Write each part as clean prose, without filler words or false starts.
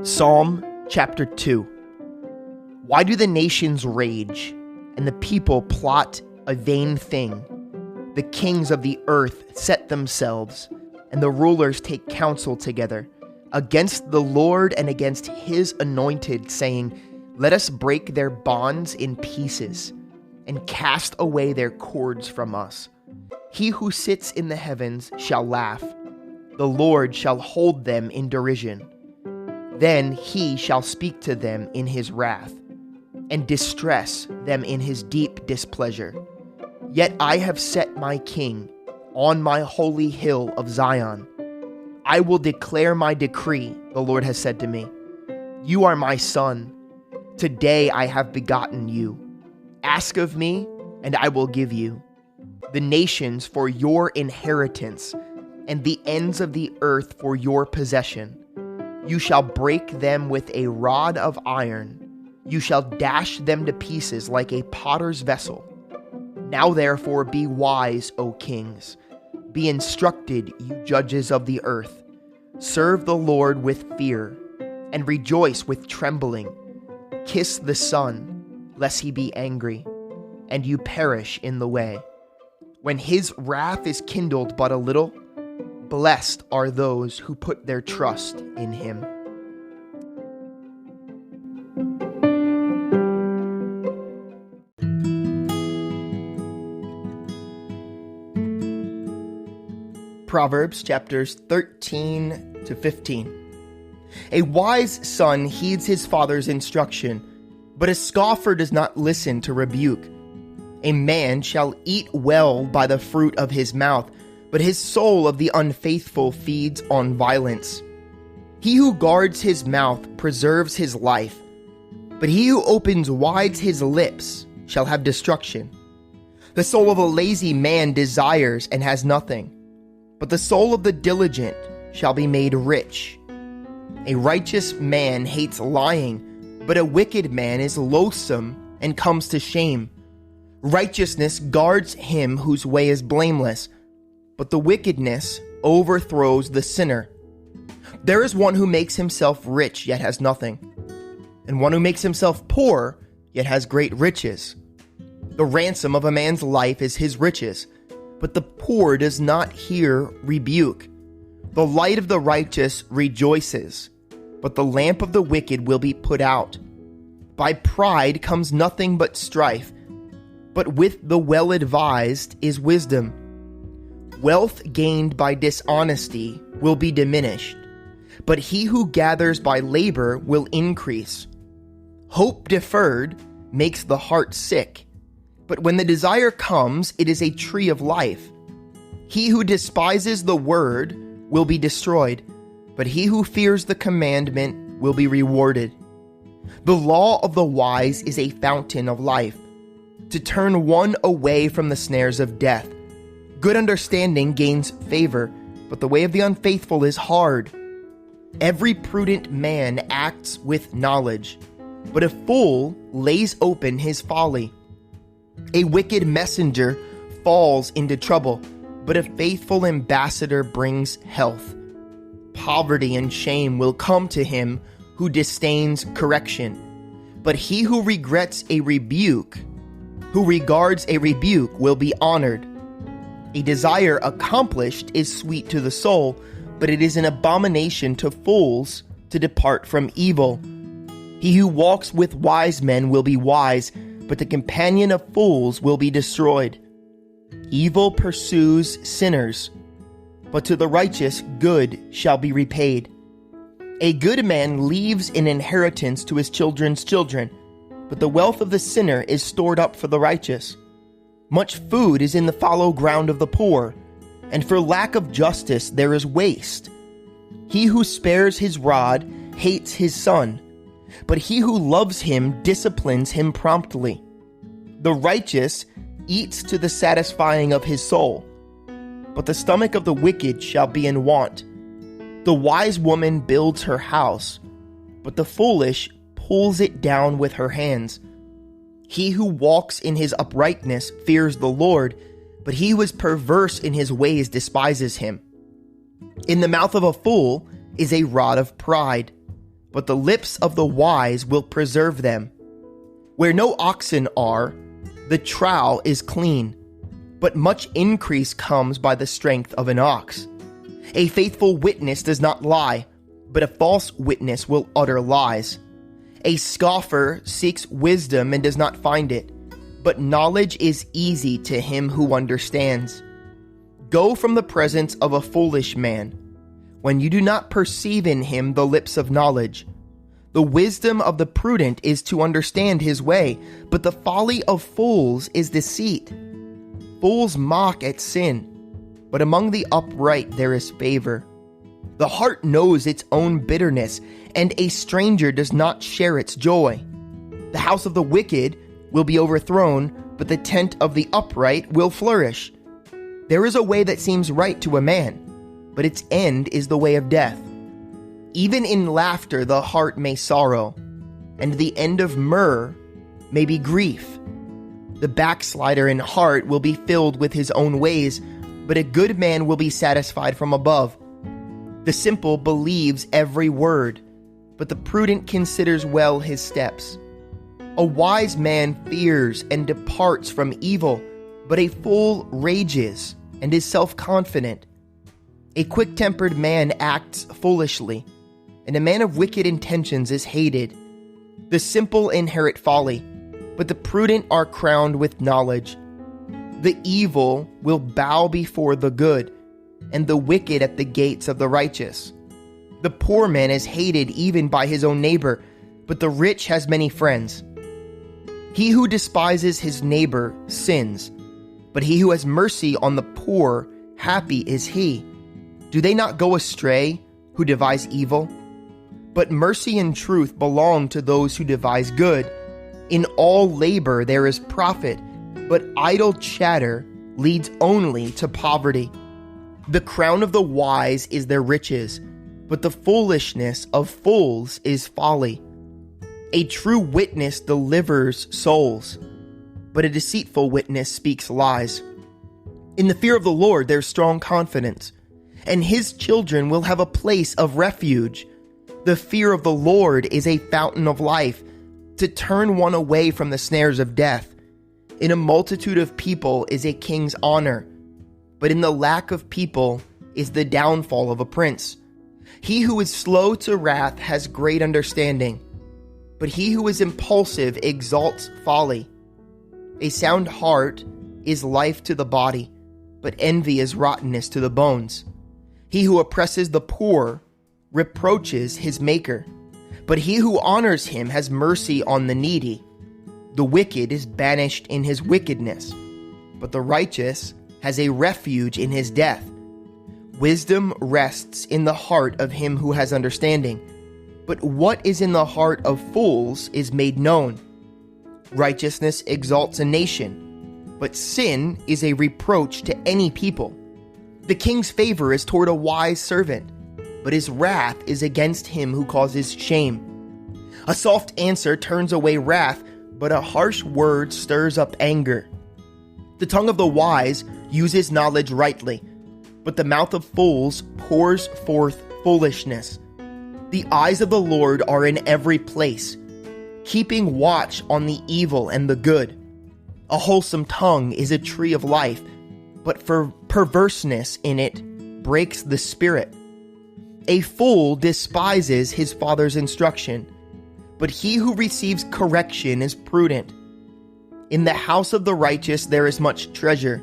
Psalm chapter 2. Why do the nations rage, and the people plot a vain thing? The kings of the earth set themselves, and the rulers take counsel together, against the Lord and against his anointed, saying, Let us break their bonds in pieces, and cast away their cords from us. He who sits in the heavens shall laugh. The Lord shall hold them in derision. Then he shall speak to them in his wrath, and distress them in his deep displeasure. Yet I have set my king on my holy hill of Zion. I will declare my decree, the Lord has said to me. You are my son. Today I have begotten you. Ask of me, and I will give you the nations for your inheritance, and the ends of the earth for your possession. You shall break them with a rod of iron. You shall dash them to pieces like a potter's vessel. Now therefore be wise, O kings. Be instructed, you judges of the earth. Serve the Lord with fear, and rejoice with trembling. Kiss the Son, lest he be angry, and you perish in the way. When his wrath is kindled but a little, blessed are those who put their trust in him. Proverbs chapters 13 to 15. A wise son heeds his father's instruction, but a scoffer does not listen to rebuke. A man shall eat well by the fruit of his mouth, but his soul of the unfaithful feeds on violence. He who guards his mouth preserves his life, but he who opens wide his lips shall have destruction. The soul of a lazy man desires and has nothing, but the soul of the diligent shall be made rich. A righteous man hates lying, but a wicked man is loathsome and comes to shame. Righteousness guards him whose way is blameless, but the wickedness overthrows the sinner. There is one who makes himself rich yet has nothing, and one who makes himself poor yet has great riches. The ransom of a man's life is his riches, but the poor does not hear rebuke. The light of the righteous rejoices, but the lamp of the wicked will be put out. By pride comes nothing but strife, but with the well-advised is wisdom. Wealth gained by dishonesty will be diminished, but he who gathers by labor will increase. Hope deferred makes the heart sick, but when the desire comes, it is a tree of life. He who despises the word will be destroyed, but he who fears the commandment will be rewarded. The law of the wise is a fountain of life, to turn one away from the snares of death. Good understanding gains favor, but the way of the unfaithful is hard. Every prudent man acts with knowledge, but a fool lays open his folly. A wicked messenger falls into trouble, but a faithful ambassador brings health. Poverty and shame will come to him who disdains correction, but he who regrets a rebuke, who regards a rebuke, will be honored. A desire accomplished is sweet to the soul, but it is an abomination to fools to depart from evil. He who walks with wise men will be wise, but the companion of fools will be destroyed. Evil pursues sinners, but to the righteous good shall be repaid. A good man leaves an inheritance to his children's children, but the wealth of the sinner is stored up for the righteous. Much food is in the fallow ground of the poor, and for lack of justice there is waste. He who spares his rod hates his son, but he who loves him disciplines him promptly. The righteous eats to the satisfying of his soul, but the stomach of the wicked shall be in want. The wise woman builds her house, but the foolish pulls it down with her hands. He who walks in his uprightness fears the Lord, but he who is perverse in his ways despises him. In the mouth of a fool is a rod of pride, but the lips of the wise will preserve them. Where no oxen are, the trough is clean, but much increase comes by the strength of an ox. A faithful witness does not lie, but a false witness will utter lies. A scoffer seeks wisdom and does not find it, but knowledge is easy to him who understands. Go from the presence of a foolish man, when you do not perceive in him the lips of knowledge. The wisdom of the prudent is to understand his way, but the folly of fools is deceit. Fools mock at sin, but among the upright there is favor. The heart knows its own bitterness, and a stranger does not share its joy. The house of the wicked will be overthrown, but the tent of the upright will flourish. There is a way that seems right to a man, but its end is the way of death. Even in laughter the heart may sorrow, and the end of myrrh may be grief. The backslider in heart will be filled with his own ways, but a good man will be satisfied from above. The simple believes every word, but the prudent considers well his steps. A wise man fears and departs from evil, but a fool rages and is self-confident. A quick-tempered man acts foolishly, and a man of wicked intentions is hated. The simple inherit folly, but the prudent are crowned with knowledge. The evil will bow before the good, and the wicked at the gates of the righteous. The poor man is hated even by his own neighbor, but the rich has many friends. He who despises his neighbor sins, but he who has mercy on the poor, happy is he. Do they not go astray who devise evil? But mercy and truth belong to those who devise good. In all labor there is profit, but idle chatter leads only to poverty. The crown of the wise is their riches, but the foolishness of fools is folly. A true witness delivers souls, but a deceitful witness speaks lies. In the fear of the Lord there's strong confidence, and his children will have a place of refuge. The fear of the Lord is a fountain of life, to turn one away from the snares of death. In a multitude of people is a king's honor, but in the lack of people is the downfall of a prince. He who is slow to wrath has great understanding, but he who is impulsive exalts folly. A sound heart is life to the body, but envy is rottenness to the bones. He who oppresses the poor reproaches his maker, but he who honors him has mercy on the needy. The wicked is banished in his wickedness, but the righteous has a refuge in his death. Wisdom rests in the heart of him who has understanding, but what is in the heart of fools is made known. Righteousness exalts a nation, but sin is a reproach to any people. The king's favor is toward a wise servant, but his wrath is against him who causes shame. A soft answer turns away wrath, but a harsh word stirs up anger. The tongue of the wise uses knowledge rightly, but the mouth of fools pours forth foolishness. The eyes of the Lord are in every place, keeping watch on the evil and the good. A wholesome tongue is a tree of life, but for perverseness in it breaks the spirit. A fool despises his father's instruction, but he who receives correction is prudent. In the house of the righteous there is much treasure,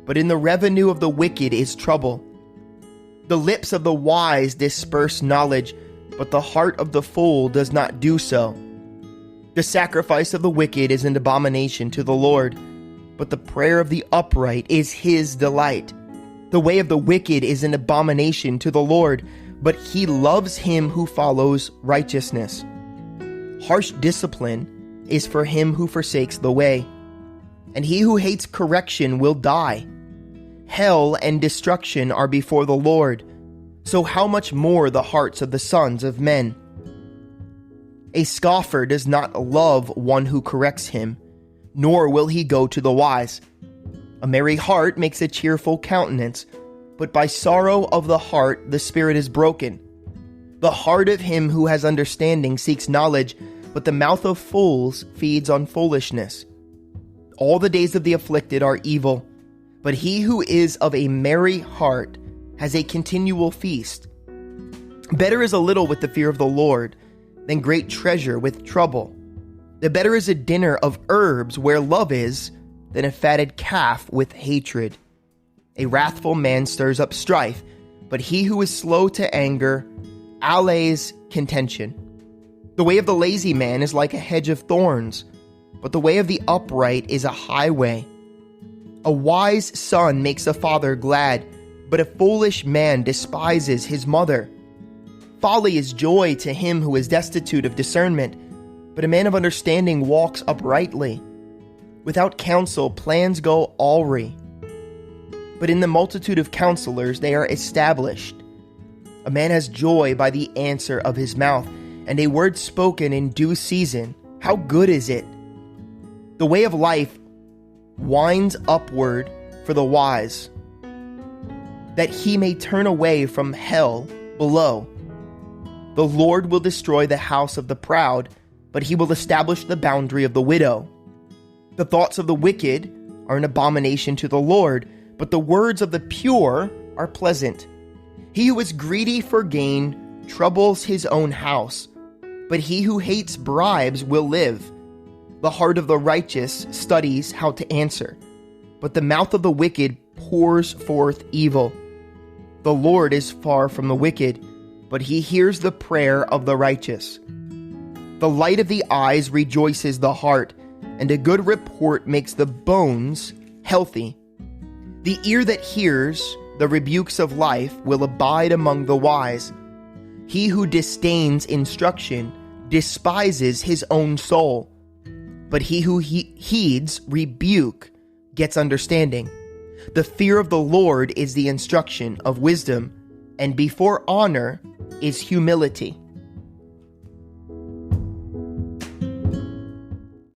but in the revenue of the wicked is trouble. The lips of the wise disperse knowledge, but the heart of the fool does not do so. The sacrifice of the wicked is an abomination to the Lord, but the prayer of the upright is his delight. The way of the wicked is an abomination to the Lord, but he loves him who follows righteousness. Harsh discipline is for him who forsakes the way, and he who hates correction will die. Hell and destruction are before the Lord, so how much more the hearts of the sons of men? A scoffer does not love one who corrects him, nor will he go to the wise. A merry heart makes a cheerful countenance, but by sorrow of the heart the spirit is broken. The heart of him who has understanding seeks knowledge, but the mouth of fools feeds on foolishness. All the days of the afflicted are evil, but he who is of a merry heart has a continual feast. Better is a little with the fear of the Lord than great treasure with trouble. The better is a dinner of herbs where love is than a fatted calf with hatred. A wrathful man stirs up strife, but he who is slow to anger allays contention. The way of the lazy man is like a hedge of thorns, but the way of the upright is a highway. A wise son makes a father glad, but a foolish man despises his mother. Folly is joy to him who is destitute of discernment, but a man of understanding walks uprightly. Without counsel, plans go awry, but in the multitude of counselors they are established. A man has joy by the answer of his mouth, and a word spoken in due season. How good is it? The way of life winds upward for the wise, that he may turn away from hell below. The Lord will destroy the house of the proud, but he will establish the boundary of the widow. The thoughts of the wicked are an abomination to the Lord, but the words of the pure are pleasant. He who is greedy for gain troubles his own house, but he who hates bribes will live. The heart of the righteous studies how to answer, but the mouth of the wicked pours forth evil. The Lord is far from the wicked, but he hears the prayer of the righteous. The light of the eyes rejoices the heart, and a good report makes the bones healthy. The ear that hears the rebukes of life will abide among the wise. He who disdains instruction despises his own soul, but he who heeds rebuke gets understanding. The fear of the Lord is the instruction of wisdom, and before honor is humility.